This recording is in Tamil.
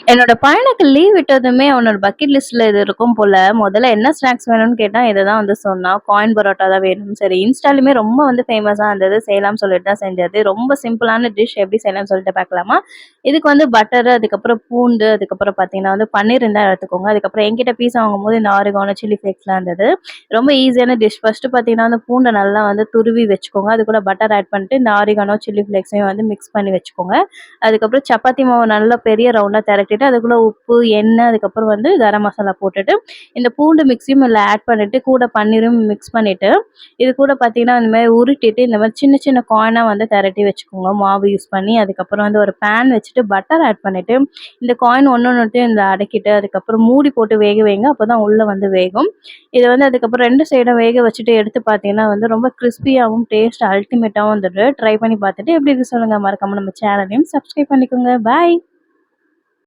என்னோட பையனுக்கு லீவ் விட்டதுமே அவனோட பக்கெட் லிஸ்ட்ல இது இருக்கும் போல. முதல்ல என்ன ஸ்நாக்ஸ் வேணும்னு கேட்டா, இத தான் வந்து சொன்னான். காயின் பரோட்டா தான் வேணும். சரி இன்ஸ்டாலயுமே ரொம்ப வந்து ஃபேமஸா இருந்தது. செய்யலாம்னு சொல்லிட்டு தான் செஞ்சது. ரொம்ப சிம்பிளான டிஷ் எப்படி செய்யலாம்னு சொல்லிட்டு பார்க்கலாமா? இதுக்கு வந்து பட்டர், அதுக்கப்புறம் பூண்டு, அதுக்கப்புறம் பார்த்தீங்கன்னா வந்து பன்னீர் இருந்தா எடுத்துக்கோங்க. அதுக்கப்புறம் என்கிட்ட பீஸா வாங்கும்போது இந்த ஆரிகானோ, சில்லி ஃப்ளேக்ஸ்லாம் இருந்தது. ரொம்ப ஈஸியான டிஷ். ஃபர்ஸ்ட்டு பார்த்தீங்கன்னா, அந்த பூண்ட நல்லா வந்து துருவி வச்சுக்கோங்க. அது கூட பட்டர் ஆட் பண்ணிட்டு, இந்த ஆரிகானோ, சில்லி ஃப்ளேக்ஸையும் வந்து மிக்ஸ் பண்ணி வச்சுக்கோங்க. அதுக்கப்புறம் சப்பாத்தி மாவு நல்லா பெரிய ரவுண்டா திரட்டிட்டு, அதுக்குள்ள உப்பு, எண்ணெய், அதுக்கப்புறம் வந்து கரம் மசாலா போட்டுட்டு, இந்த பூண்டு மிக்ஸியும் இதுல ஆட் பண்ணிட்டு, கூட பன்னீரும் மிக்ஸ் பண்ணிட்டு, இது கூட பார்த்தீங்கன்னா, இந்த மாரி உருட்டிட்டு, இந்த மாரி சின்ன சின்ன கார்னா வந்து திரட்டி வச்சுக்கோங்க, மாவு யூஸ் பண்ணி. அதுக்கப்புறம் வந்து ஒரு பேன் வச்சுட்டு, பட்டர் ஆட் பண்ணிட்டு, இந்த காயின் ஒண்ணொண்ணுத்தையும் இதுல அடக்கிட்டு, அதுக்கப்புறம் மூடி போட்டு வேக வைங்க. அப்பதான் உள்ள வந்து வேகும். இத வந்து அதுக்கப்புறம் 2 சைடும் வேக வச்சுட்டு எடுத்து பார்த்தீங்கன்னா வந்து ரொம்ப கிரிஸ்பியாவும், டேஸ்ட் அல்டிமேட்டாவும் வந்துட்டு ட்ரை பண்ணி பார்த்துட்டு எப்படி இருக்கு சொல்லுங்க. மறக்காம நம்ம சேனலையும் சப்ஸ்கிரைப் பண்ணிக்கோங்க. பாய்.